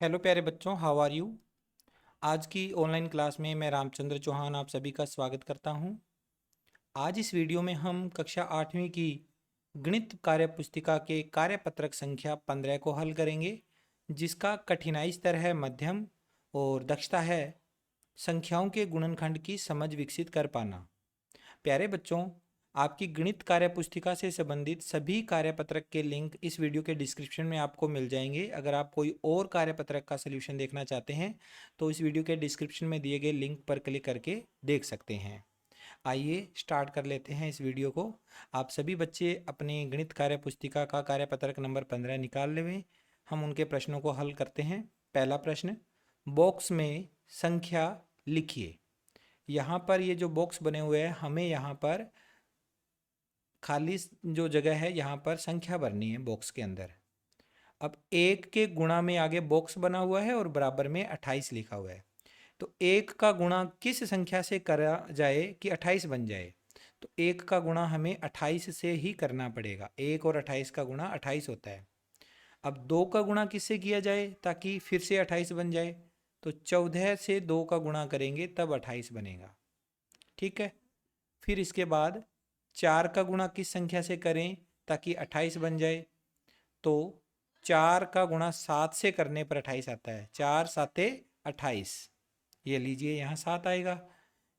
Hello प्यारे बच्चों, how are you. आज की ऑनलाइन क्लास में मैं रामचंद्र चौहान आप सभी का स्वागत करता हूं। आज इस वीडियो में हम कक्षा 8वीं की गणित कार्य पुस्तिका के कार्यपत्रक संख्या 15 को हल करेंगे, जिसका कठिनाई स्तर है मध्यम और दक्षता है संख्याओं के गुणनखंड की समझ विकसित कर पाना। प्यारे बच्चों, आपकी गणित कार्य पुस्तिका से संबंधित सभी कार्यपत्रक के लिंक इस वीडियो के डिस्क्रिप्शन में आपको मिल जाएंगे। अगर आप कोई और कार्यपत्रक का सलूशन देखना चाहते हैं तो इस वीडियो के डिस्क्रिप्शन में दिए गए लिंक पर क्लिक करके देख सकते हैं। आइए स्टार्ट कर लेते हैं इस वीडियो को। आप सभी बच्चे अपनी गणित कार्य पुस्तिका का कार्यपत्रक नंबर 15 निकाल लें। हम उनके प्रश्नों को हल करते हैं। पहला प्रश्न, बॉक्स में संख्या लिखिए। यहाँ पर ये जो बॉक्स बने हुए हैं, हमें यहाँ पर खाली जो जगह है यहाँ पर संख्या भरनी है बॉक्स के अंदर। अब एक के गुणा में आगे बॉक्स बना हुआ है और बराबर में 28 लिखा हुआ है। तो एक का गुणा किस संख्या से करा जाए कि 28 बन जाए? तो एक का गुणा हमें 28 से ही करना पड़ेगा। एक और 28 का गुणा 28 होता है। अब दो का गुणा किससे किया जाए ताकि फिर से 28 बन जाए? तो 14 से 2 का गुणा करेंगे तब 28 बनेगा। ठीक है। फिर इसके बाद 4 का गुणा किस संख्या से करें ताकि 28 बन जाए? तो 4 का गुणा 7 से करने पर 28 आता है। 4 साते 28। ये लीजिए, यहाँ 7 आएगा।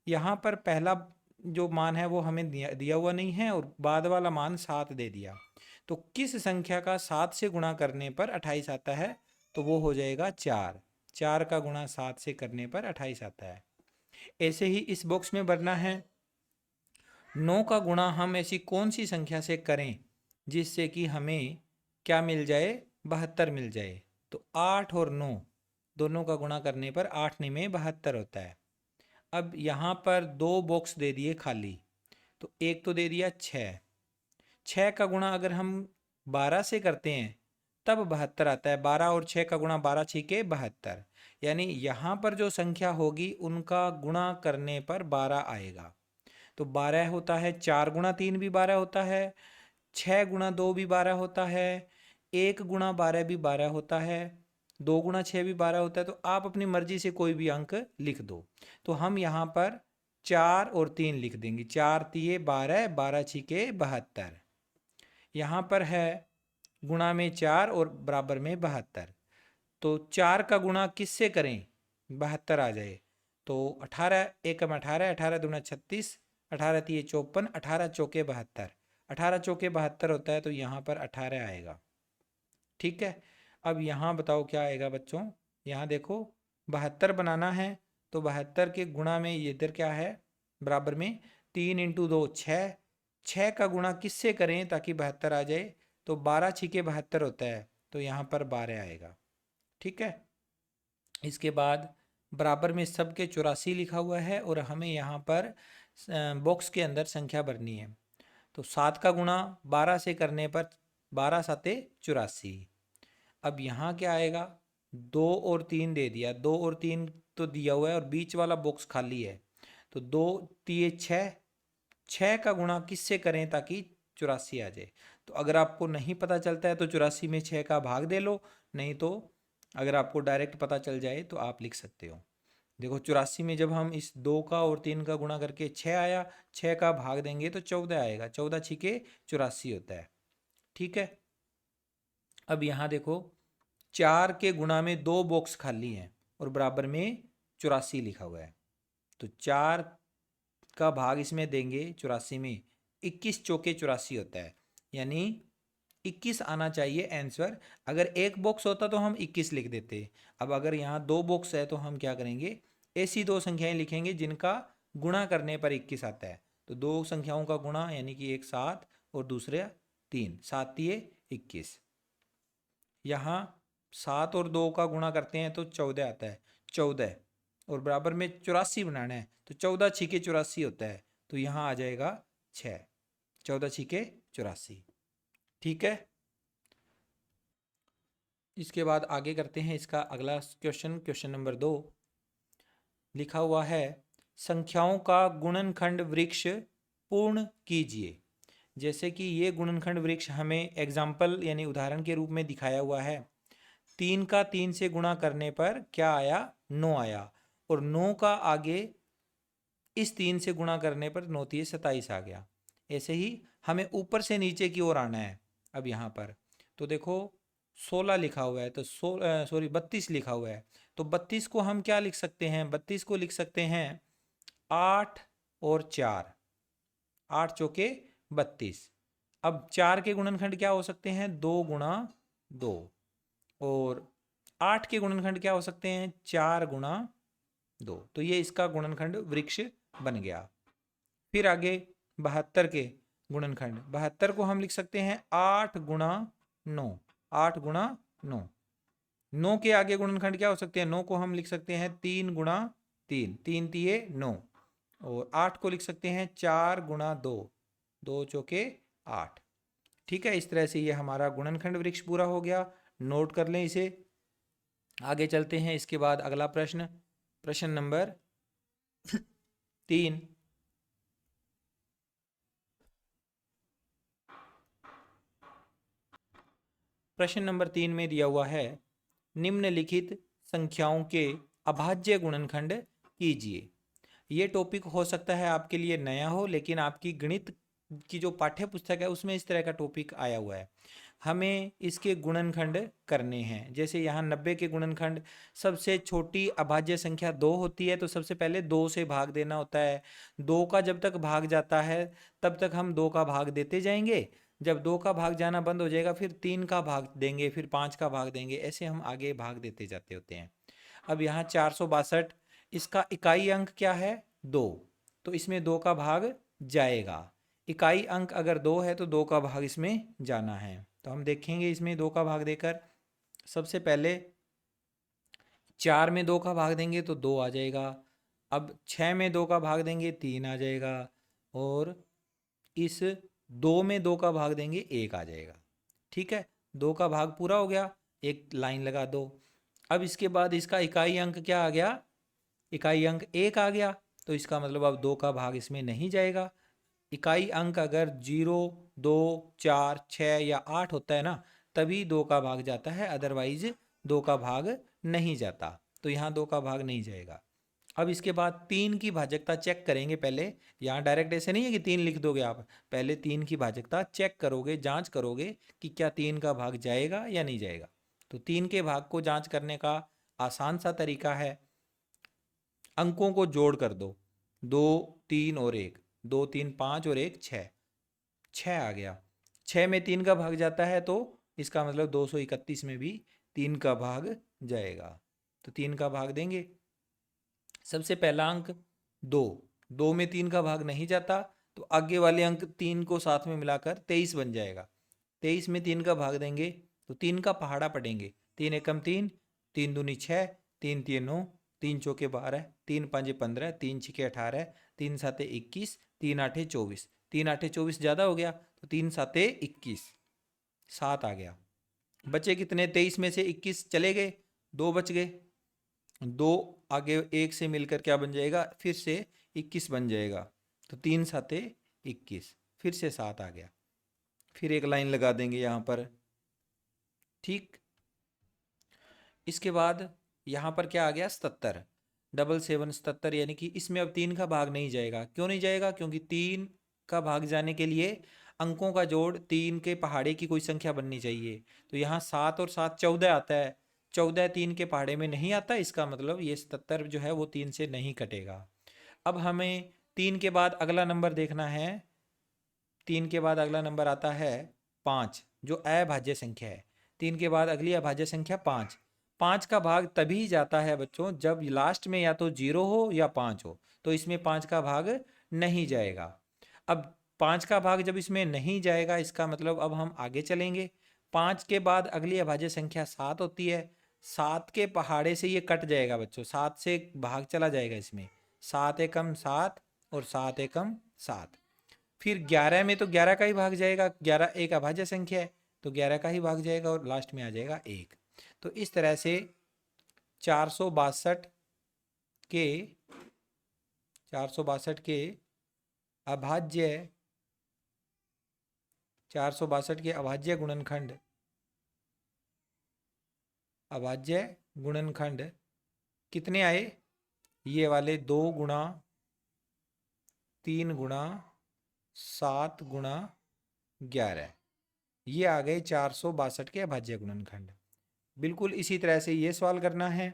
यहाँ पर पहला जो मान है वो हमें दिया हुआ नहीं है और बाद वाला मान 7 दे दिया। तो किस संख्या का 7 से गुणा करने पर 28 आता है? तो वो हो जाएगा 4। 4 का गुणा 7 से करने पर 28 आता है। ऐसे ही इस बॉक्स में भरना है। 9 का गुणा हम ऐसी कौन सी संख्या से करें जिससे कि हमें क्या मिल जाए? 72 मिल जाए। तो 8 और 9 दोनों का गुणा करने पर 8 9 72 होता है। अब यहाँ पर दो बॉक्स दे दिए खाली। तो एक तो दे दिया 6। 6 का गुणा अगर हम 12 से करते हैं तब 72 आता है। 12 और 6 का गुणा 12 6 72। यानी यहाँ पर जो संख्या होगी उनका गुणा करने पर 12 आएगा। तो 12 होता है। 4 गुणा 3 भी 12 होता है। 6 गुणा 2 भी 12 होता है। 1 गुणा 12 भी 12 होता है। 2 गुणा 6 भी 12 होता है। तो आप अपनी मर्जी से कोई भी अंक लिख दो। तो हम यहाँ पर 4 और 3 लिख देंगे। 4 तिये 12, 12 छिके 72। यहाँ पर है गुणा में 4 और बराबर में 72। तो 4 का गुणा किससे करें 72 आ जाए? तो 18 एकम 18, 18 दूना 36, 18 तिये 54, 18 चौके 72। 18 चौके 72 होता है। तो यहाँ पर 18 आएगा। ठीक है। अब यहाँ बताओ क्या आएगा बच्चों? यहाँ देखो, 72 बनाना है तो 72 के गुणा में ये इधर क्या है? बराबर में 3 इंटू 2 6। 6 का गुणा किससे करें ताकि 72 आ जाए? तो 12 छिके 72 होता है। तो यहाँ पर 12 आएगा। ठीक है। इसके बाद बराबर में सब के 84 लिखा हुआ है और हमें यहाँ पर बॉक्स के अंदर संख्या भरनी है। तो 7 का गुणा 12 से करने पर 12 साते 84। अब यहाँ क्या आएगा? 2 और 3 दे दिया। 2 और 3 तो दिया हुआ है और बीच वाला बॉक्स खाली है। तो 2 तिये 6। 6 का गुणा किससे करें ताकि 84 आ जाए? तो अगर आपको नहीं पता चलता है तो 84 में 6 का भाग दे लो, नहीं तो अगर आपको डायरेक्ट पता चल जाए तो आप लिख सकते हो। देखो, 84 में जब हम इस 2 का और 3 का गुणा करके 6 आया, 6 का भाग देंगे तो 14 आएगा। 14 छिके 84 होता है। ठीक है। अब यहाँ देखो, 4 के गुणा में 2 बॉक्स खाली हैं और बराबर में 84 लिखा हुआ है। तो 4 का भाग इसमें देंगे 84 में, 21 चौके 84 होता है। यानी 21 आना चाहिए आंसर। अगर एक बॉक्स होता तो हम 21 लिख देते। अब अगर यहाँ 2 बॉक्स है तो हम क्या करेंगे? ऐसी 2 संख्याएं लिखेंगे जिनका गुणा करने पर 21 आता है। तो 2 संख्याओं का गुणा, यानी कि एक 7 और दूसरे 3, 7 तिये 21। यहाँ 7 और 2 का गुणा करते हैं तो 14 आता है। 14 और बराबर में 84 बनाना है तो 14 छिके 84 होता है। तो यहाँ आ जाएगा 6। 14 छिके 84। ठीक है। इसके बाद आगे करते हैं इसका अगला क्वेश्चन। क्वेश्चन नंबर 2 लिखा हुआ है, संख्याओं का गुणनखंड वृक्ष पूर्ण कीजिए। जैसे कि ये गुणनखंड वृक्ष हमें एग्जाम्पल यानी उदाहरण के रूप में दिखाया हुआ है। 3 का 3 से गुणा करने पर क्या आया? 9 आया। और 9 का आगे इस 3 से गुणा करने पर 9 3 27 आ गया। ऐसे ही हमें ऊपर से नीचे की ओर आना है। अब यहाँ पर तो देखो 16 लिखा हुआ है, तो 32 लिखा हुआ है। तो 32 को हम क्या लिख सकते हैं? 32 को लिख सकते हैं 8 और 4, 8 चौके 32। अब 4 के गुणनखंड क्या हो सकते हैं? 2 गुणा 2। और 8 के गुणनखंड क्या हो सकते हैं? 4 गुणा 2। तो ये इसका गुणनखंड वृक्ष बन गया। फिर आगे 72 के गुणनखंड, 72 को हम लिख सकते हैं 8 गुणा 9, 8 गुणा 9। 9 के आगे गुणनखंड क्या हो सकते हैं? 9 को हम लिख सकते हैं 3 गुणा 3, 3 तिये 9। और 8 को लिख सकते हैं 4 गुणा 2, 2 चौके 8। ठीक है, इस तरह से ये हमारा गुणनखंड वृक्ष पूरा हो गया। नोट कर लें इसे। आगे चलते हैं। इसके बाद अगला प्रश्न, प्रश्न नंबर 3। प्रश्न नंबर 3 में दिया हुआ है, निम्नलिखित संख्याओं के अभाज्य गुणनखंड कीजिए। ये टॉपिक हो सकता है आपके लिए नया हो, लेकिन आपकी गणित की जो पाठ्य पुस्तक है उसमें इस तरह का टॉपिक आया हुआ है। हमें इसके गुणनखंड करने हैं। जैसे यहाँ 90 के गुणनखंड, सबसे छोटी अभाज्य संख्या 2 होती है, तो सबसे पहले 2 से भाग देना होता है। 2 का जब तक भाग जाता है तब तक हम 2 का भाग देते जाएंगे। जब 2 का भाग जाना बंद हो जाएगा फिर 3 का भाग देंगे, फिर 5 का भाग देंगे, ऐसे हम आगे भाग देते जाते होते हैं। अब यहाँ 462, इसका इकाई अंक क्या है? 2। तो इसमें 2 का भाग जाएगा। इकाई अंक अगर 2 है तो 2 का भाग इसमें जाना है। तो हम देखेंगे इसमें 2 का भाग देकर। सबसे पहले 4 में 2 का भाग देंगे तो 2 आ जाएगा। अब 6 में 2 का भाग देंगे 3 आ जाएगा। और इस 2 में 2 का भाग देंगे 1 आ जाएगा। ठीक है, 2 का भाग पूरा हो गया, एक लाइन लगा दो। अब इसके बाद इसका इकाई अंक क्या आ गया? इकाई अंक 1 आ गया। तो इसका मतलब अब 2 का भाग इसमें नहीं जाएगा। इकाई अंक अगर 0, 2, 4, 6 या 8 होता है ना, तभी 2 का भाग जाता है, अदरवाइज 2 का भाग नहीं जाता। तो यहाँ 2 का भाग नहीं जाएगा। अब इसके बाद 3 की भाजकता चेक करेंगे पहले। यहाँ डायरेक्ट ऐसे नहीं है कि 3 लिख दोगे आप, पहले 3 की भाजकता चेक करोगे, जांच करोगे कि क्या 3 का भाग जाएगा या नहीं जाएगा। तो 3 के भाग को जांच करने का आसान सा तरीका है, अंकों को जोड़ कर दो। 2, 3 और 1, 2, 3, 5 और 1 6, 6 आ गया। 6 में 3 का भाग जाता है तो इसका मतलब 231 में भी 3 का भाग जाएगा। तो 3 का भाग देंगे। सबसे पहला अंक 2, 2 में 3 का भाग नहीं जाता, तो आगे वाले अंक 3 को साथ में मिलाकर 23 बन जाएगा। 23 में 3 का भाग देंगे तो 3 का पहाड़ा पड़ेंगे। 3 एकम 3, 3 दूनी 6, 3 तिये 9, 3 चौके 12, 3 पाँचे 15, 3 छिके 18, 3 साते 21, 3 आठे 24, 3 आठे 24 ज़्यादा हो गया तो 3 साते 21, 7 आ गया। बचे कितने? 23 में से 21 चले गए, 2 बच गए। 2 आगे 1 से मिलकर क्या बन जाएगा? फिर से 21 बन जाएगा। तो 3 साते 21, फिर से 7 आ गया। फिर एक लाइन लगा देंगे यहाँ पर। ठीक, इसके बाद यहाँ पर क्या आ गया? 77, 77 77, यानी कि इसमें अब 3 का भाग नहीं जाएगा। क्यों नहीं जाएगा? क्योंकि 3 का भाग जाने के लिए अंकों का जोड़ 3 के पहाड़े की कोई संख्या बननी चाहिए। तो यहाँ 7 और 7 14 आता है, 14 3 के पहाड़े में नहीं आता। इसका मतलब ये 77 जो है वो 3 से नहीं कटेगा। अब हमें 3 के बाद अगला नंबर देखना है। 3 के बाद अगला नंबर आता है 5, जो अभाज्य संख्या है। 3 के बाद अगली अभाज्य संख्या 5। 5 का भाग तभी जाता है बच्चों जब लास्ट में या तो 0 हो या 5 हो, तो इसमें 5 का भाग नहीं जाएगा। अब 5 का भाग जब इसमें नहीं जाएगा, इसका मतलब अब हम आगे चलेंगे। 5 के बाद अगली अभाज्य संख्या 7 होती है। 7 के पहाड़े से ये कट जाएगा बच्चों, 7 से भाग चला जाएगा इसमें। 7 एकम 7 और 7 एकम 7। फिर 11 में तो 11 का ही भाग जाएगा, 11 एक अभाज्य संख्या है तो 11 का ही भाग जाएगा और लास्ट में आ जाएगा 1। तो इस तरह से 462 के 462 के अभाज्य 462 के अभाज्य गुणनखंड अभाज्य गुणनखंड कितने आए, ये वाले 2 गुणा 3 गुणा 7 गुणा 11, ये आ गए 462 के अभाज्य गुणनखंड। बिल्कुल इसी तरह से ये सवाल करना है।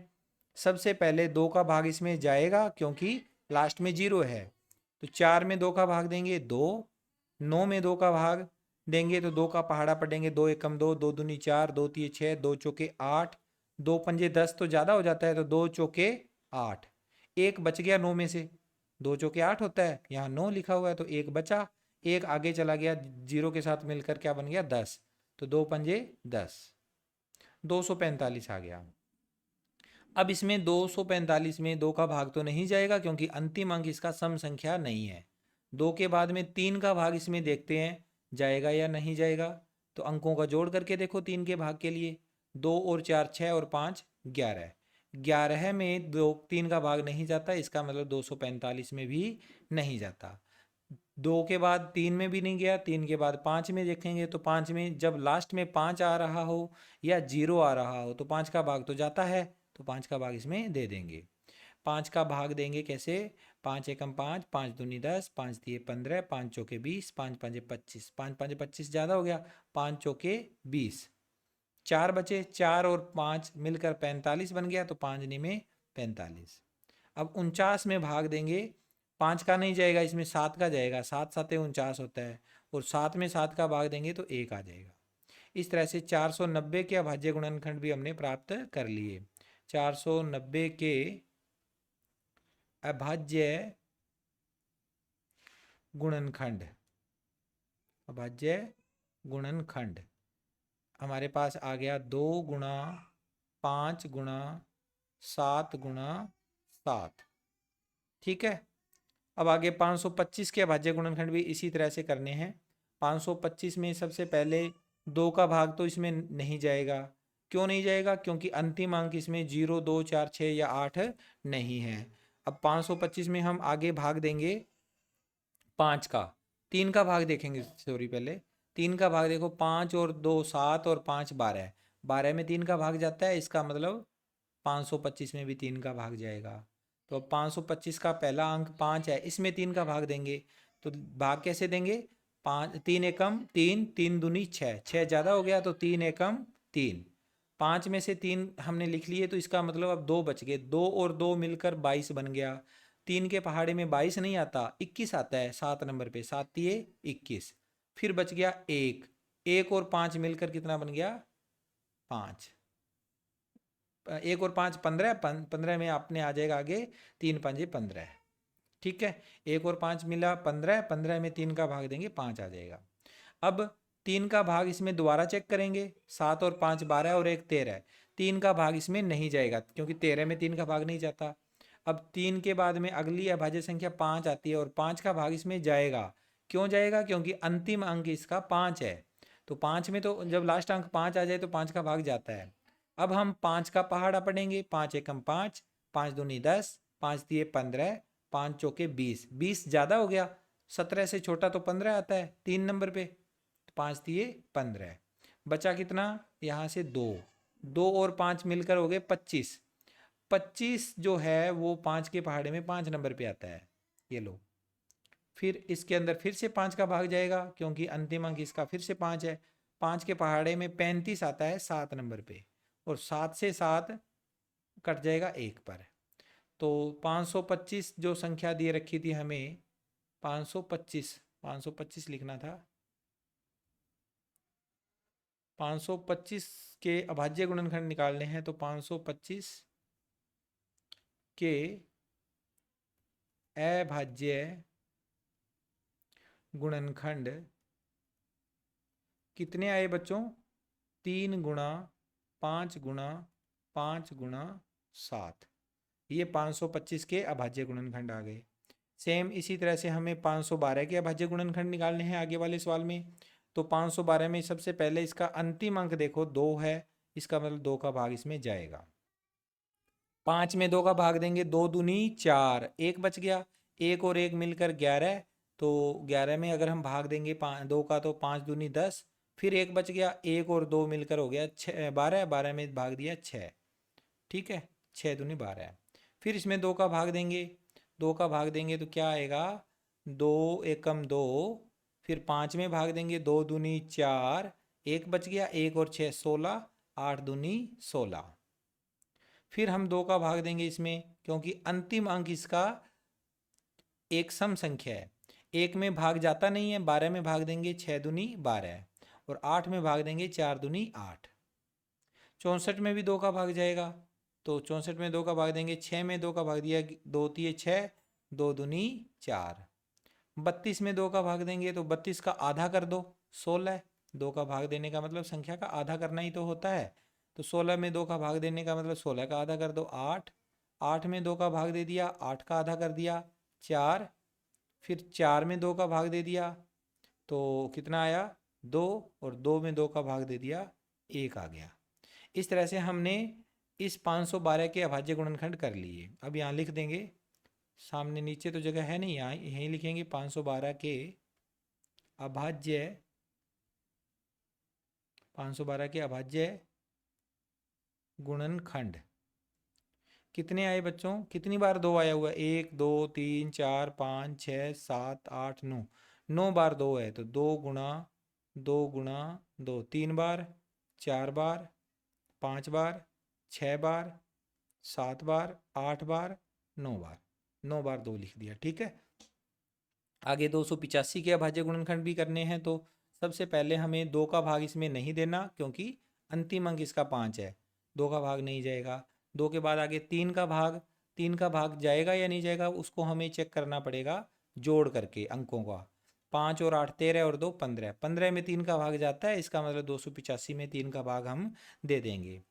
सबसे पहले 2 का भाग इसमें जाएगा क्योंकि लास्ट में 0 है, तो 4 में 2 का भाग देंगे 2, 9 में 2 का भाग देंगे तो 2 का पहाड़ा पढ़ेंगे, 2 एकम 2, 2 दूनी 4, 2 तिये 6, 2 चौके 8, 2 पंजे 10 तो ज़्यादा हो जाता है, तो 2 चौके 8, एक बच गया 9 में से, 2 चौके 8 होता है, यहाँ 9 लिखा हुआ है तो एक बचा, एक आगे चला गया 0 के साथ मिलकर क्या बन गया 10, तो 2 पंजे 10, 245 आ गया। अब इसमें 245 में 2 का भाग तो नहीं जाएगा क्योंकि अंतिम अंक इसका सम संख्या नहीं है। 2 के बाद में 3 का भाग इसमें देखते हैं जाएगा या नहीं जाएगा, तो अंकों का जोड़ करके देखो 3 के भाग के लिए, 2 और 4 6 और 5 11, 11 में 3 का भाग नहीं जाता, इसका मतलब 245 में भी नहीं जाता। 2 के बाद 3 में भी नहीं गया, 3 के बाद 5 में देखेंगे तो 5 में जब लास्ट में 5 आ रहा हो या 0 आ रहा हो तो 5 का भाग तो जाता है, तो 5 का भाग इसमें दे देंगे। 5 का भाग देंगे कैसे, 5 एकम 5, 5 दूनी 10, 5 दिए 15, 5 चौके 20, 5 पंजे 25, 5 पंजे 25 ज़्यादा हो गया, 5 चौके 20, 4 बचे, 4 और 5 मिलकर 45 बन गया, तो 5 में 45। अब 49 में भाग देंगे, 5 का नहीं जाएगा इसमें, 7 का जाएगा, 7 7 49 होता है, और 7 में 7 का भाग देंगे तो 1 आ जाएगा। इस तरह से 490 के अभाज्य गुणनखंड भी हमने प्राप्त कर लिए। 490 के अभाज्य गुणनखंड, अभाज्य गुणनखंड हमारे पास आ गया 2 गुणा 5 गुणा 7 गुणा 7, ठीक है। अब आगे 525 के अभाज्य गुणनखंड भी इसी तरह से करने हैं। 525 में सबसे पहले 2 का भाग तो इसमें नहीं जाएगा, क्यों नहीं जाएगा, क्योंकि अंतिम अंक इसमें 0 2 4 6 या 8 नहीं है। अब 525 में हम आगे भाग देंगे 5 का, 3 का भाग देखेंगे, सॉरी पहले 3 का भाग देखो, 5 और 2 7 और 5 12, 12 में 3 का भाग जाता है, इसका मतलब 525 में भी 3 का भाग जाएगा। तो 525 का पहला अंक 5 है, इसमें 3 का भाग देंगे, तो भाग कैसे देंगे, 5 3 एकम 3, 3 दूनी 6, 6 ज़्यादा हो गया तो 3 एकम 3, 5 में से 3 हमने लिख लिए, तो इसका मतलब अब 2 बच गए, 2 और 2 मिलकर 22 बन गया। 3 के पहाड़े में 22 नहीं आता, 21 आता है 7 नंबर पे, 7 तिये 21, फिर बच गया 1, 1 और 5 मिलकर कितना बन गया 5, 1 और 5 15, 15 में आपने आ जाएगा आगे 3 पंजे 15, ठीक है। 1 और 5 मिला 15, 15 में 3 का भाग देंगे 5 आ जाएगा। अब 3 का भाग इसमें दोबारा चेक करेंगे, 7 और 5 12 और 1 13, 3 का भाग इसमें नहीं जाएगा क्योंकि 13 में 3 का भाग नहीं जाता। अब 3 के बाद में अगली अभाज्य संख्या 5 आती है और 5 का भाग इसमें जाएगा, क्यों जाएगा, क्योंकि अंतिम अंक इसका 5 है, तो 5 में तो जब लास्ट अंक 5 आ जाए तो 5 का भाग जाता है। अब हम 5 का पहाड़ा पढ़ेंगे, 5 एकम 5, 5 दूनी 10, 5 दिए 15, 5 चौके 20, 20 ज़्यादा हो गया, 17 से छोटा तो 15 आता है 3 नंबर पे, 5 दिए 15, बचा कितना यहाँ से 2, 2 और 5 मिलकर हो गए 25, 25 जो है वो 5 के पहाड़े में 5 नंबर पे आता है, ये लो। फिर इसके अंदर फिर से 5 का भाग जाएगा क्योंकि अंतिम अंक इसका फिर से 5 है, 5 के पहाड़े में 35 आता है 7 नंबर पे, और 7 से 7 कट जाएगा 1 पर। तो 525 जो संख्या दी रखी थी हमें, 525 लिखना था, 525 के अभाज्य गुणनखंड निकालने हैं, तो 525 के अभाज्य गुणनखंड कितने आए बच्चों, 3 गुणा 5 गुणा 5 गुणा 7, ये 525 के अभाज्य गुणनखंड आ गए। सेम इसी तरह से हमें 512 के अभाज्य गुणनखंड निकालने हैं आगे वाले सवाल में। तो 512 में सबसे पहले इसका अंतिम अंक देखो 2 है, इसका मतलब 2 का भाग इसमें जाएगा। 5 में 2 का भाग देंगे, 2 दूनी 4, 1 बच गया, 1 और 1 मिलकर 11, तो 11 में अगर हम भाग देंगे 2 का तो 5 दूनी 10, फिर एक बच गया, एक और दो मिलकर हो गया 6, 12, 12 में भाग दिया 6। ठीक है, 6 दूनी 12। फिर इसमें 2 का भाग देंगे, 2 का भाग देंगे तो क्या आएगा, 2 एकम 2। फिर 5 में भाग देंगे, 2 दूनी 4, एक बच गया, एक और 6 16, 8 दूनी 16। फिर हम 2 का भाग देंगे इसमें, क्योंकि अंतिम अंक इसका एक सम संख्या है, एक में भाग जाता नहीं है, 12 में भाग देंगे 6 दूनी 12, और 8 में भाग देंगे 4 दूनी 8। 64 में भी 2 का भाग जाएगा, तो 64 में 2 का भाग देंगे, 6 में 2 का भाग दिया, 2 तिये 6, 2 दूनी 4। 32 में 2 का भाग देंगे तो 32 का आधा कर दो, 16। 2 का भाग देने का मतलब संख्या का आधा करना ही तो होता है, तो 16 में 2 का भाग देने का मतलब 16 का आधा कर दो, 8। 8 में 2 का भाग दे दिया, 8 का आधा कर दिया, 4। फिर 4 में 2 का भाग दे दिया तो कितना आया, 2, और 2 में 2 का भाग दे दिया, 1 आ गया। इस तरह से हमने इस 512 के अभाज्य गुणनखंड कर लिए। अब यहाँ लिख देंगे, सामने नीचे तो जगह है नहीं, यहाँ यहीं लिखेंगे 512 के अभाज्य, 512 के अभाज्य गुणनखंड कितने आए बच्चों, कितनी बार 2 आया हुआ है, 1 2 3 4 5 6 7 8 9, 9 बार 2 है, तो 2 गुणा 2 गुणा 2 3 बार, 4 बार, 5 बार, 6 बार, 7 बार, 8 बार, 9 बार, 9 बार 2 लिख दिया। ठीक है, आगे 285 के अभाज्य गुणनखंड भी करने हैं, तो सबसे पहले हमें 2 का भाग इसमें नहीं देना, क्योंकि अंतिम अंक इसका 5 है, 2 का भाग नहीं जाएगा। 2 के बाद आगे 3 का भाग, 3 का भाग जाएगा या नहीं जाएगा उसको हमें चेक करना पड़ेगा जोड़ करके अंकों का। 5 और 8 13, और 2 15, 15 में 3 का भाग जाता है, इसका मतलब 285 में 3 का भाग हम दे देंगे।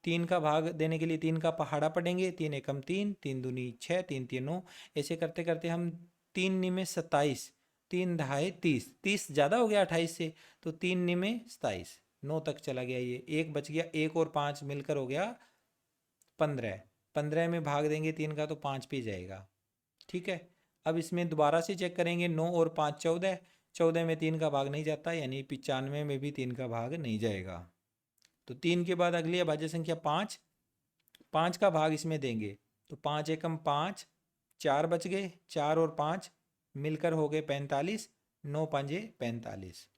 3 का भाग देने के लिए 3 का पहाड़ा पढ़ेंगे, 3 एकम 3, 3 दूनी 6, 3 3 9, ऐसे करते करते हम 3 निमे 27, 3 दहाई 30, 30 ज़्यादा हो गया 28 से, तो 3 निमे 27, 9 तक चला गया, ये एक बच गया, एक और 5 मिलकर हो गया 15। 15 में भाग देंगे 3 का तो 5 पे जाएगा। ठीक है, अब इसमें दोबारा से चेक करेंगे, 9 और 5 14, 14 में 3 का भाग नहीं जाता, यानी 95 में भी 3 का भाग नहीं जाएगा। तो 3 के बाद अगली अभाज्य संख्या 5, 5 का भाग इसमें देंगे, तो 5 एकम 5, 4 बच गए, 4 और 5 मिलकर हो गए 45, 9 पंजे 45।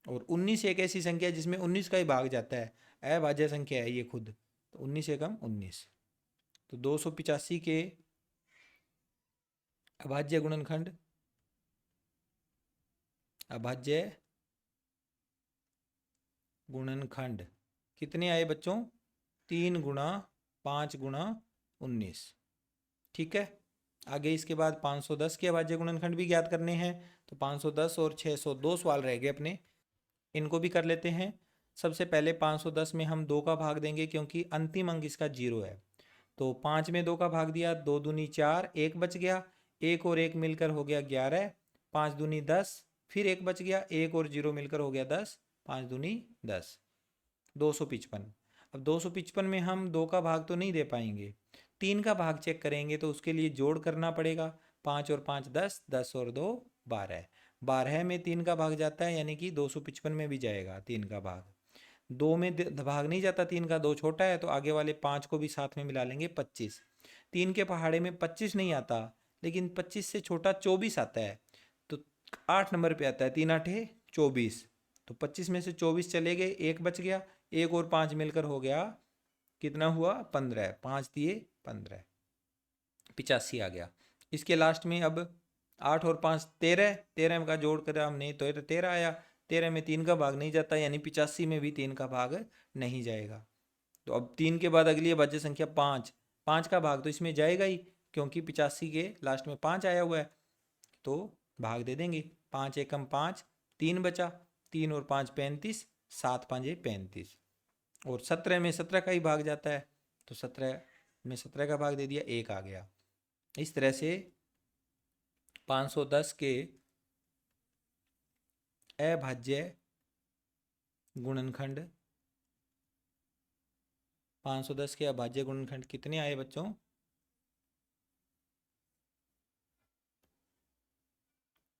और 19 एक ऐसी संख्या है जिसमें 19 का ही भाग जाता है, अभाज्य संख्या है ये खुद, तो 19 एकम 19। तो 285 के अभाज्य गुणनखंड, अभाज्य गुणनखंड कितने आए बच्चों, 3 गुणा 5 गुणा 19। ठीक है, आगे इसके बाद 510 के अभाज्य गुणनखंड भी ज्ञात करने हैं, तो 510 और 602 सवाल रह गए अपने, इनको भी कर लेते हैं। सबसे पहले 510 में हम 2 का भाग देंगे, क्योंकि अंतिम अंक इसका 0 है, तो 5 में 2 का भाग दिया, 2 दूनी 4, एक बच गया, एक और एक मिलकर हो गया 11, 5 दूनी 10, फिर एक बच गया, एक और 0 मिलकर हो गया 10, 5 दूनी 10, 255। अब 255 में हम 2 का भाग तो नहीं दे पाएंगे, 3 का भाग चेक करेंगे, तो उसके लिए जोड़ करना पड़ेगा, 5 और 5 10, 10 और 2 12, 12 में 3 का भाग जाता है, यानी कि 255 में भी जाएगा 3 का भाग। 2 में भाग नहीं जाता 3 का, 2 छोटा है, तो आगे वाले 5 को भी साथ में मिला लेंगे, 25। 3 के पहाड़े में 25 नहीं आता, लेकिन 25 से छोटा 24 आता है, तो 8 नंबर पे आता है, 3 8 24, तो 25 में से 24 चले गए, एक बच गया, एक और 5 मिलकर हो गया, कितना हुआ 15, 5 दिए 15, 85 आ गया। इसके लास्ट में अब 8 और 5 13, 13 का जोड़ करा हमने तो 13 आया, 13 में 3 का भाग नहीं जाता, यानी 85 में भी 3 का भाग नहीं जाएगा। तो अब 3 के बाद अगली अभाज्य संख्या 5, 5 का भाग तो इसमें जाएगा ही, क्योंकि 85 के लास्ट में 5 आया हुआ है, तो भाग दे देंगे, 5 एकम 5, 3 बचा, 3 और 5 35, 7 पंजे 35, और 17 में 17 का ही भाग जाता है, तो 17 में 17 का भाग दे दिया, 1 आ गया। इस तरह से 510 के अभाज्य गुणनखंड, 510 के अभाज्य गुणनखंड कितने आए बच्चों,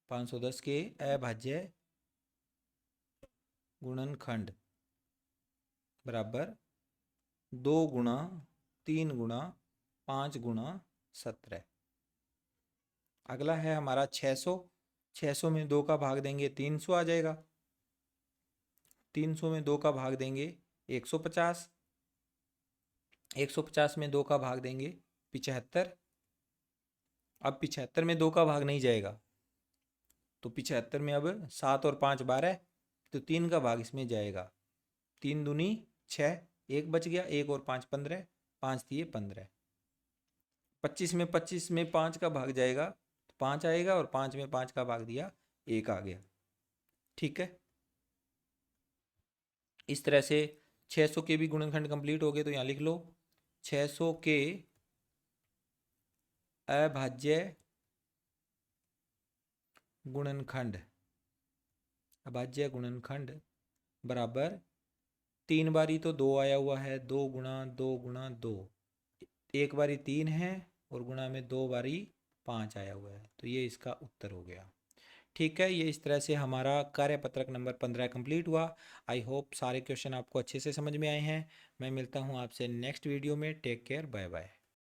510 के अभाज्य गुणनखंड बराबर 2 गुणा 3 गुणा 5 गुणा 17। अगला है हमारा 600। 600 में 2 का भाग देंगे 300 आ जाएगा। 300 में 2 का भाग देंगे 150। 150 में 2 का भाग देंगे 75। अब 75 में 2 का भाग नहीं जाएगा, तो 75 में अब 7 और 5 12, तो 3 का भाग इसमें जाएगा। 3 दूनी 6, 1 बच गया, 1 और 5 15, 5 दिए 15। 25 में 5 का भाग जाएगा तो 5 आएगा, और 5 में 5 का भाग दिया 1 आ गया। ठीक है, इस तरह से 600 के भी गुणनखंड कंप्लीट हो गए। तो यहाँ लिख लो 600 के अभाज्य गुणनखंड, अभाज्य गुणनखंड बराबर 3 बारी तो 2 आया हुआ है, 2 गुणा 2 गुणा 2, 1 बारी 3 है और गुणा में 2 बारी 5 आया हुआ है, तो ये इसका उत्तर हो गया। ठीक है, ये इस तरह से हमारा कार्यपत्रक नंबर 15 कंप्लीट हुआ। आई होप सारे क्वेश्चन आपको अच्छे से समझ में आए हैं। मैं मिलता हूँ आपसे नेक्स्ट वीडियो में। Take care, bye bye.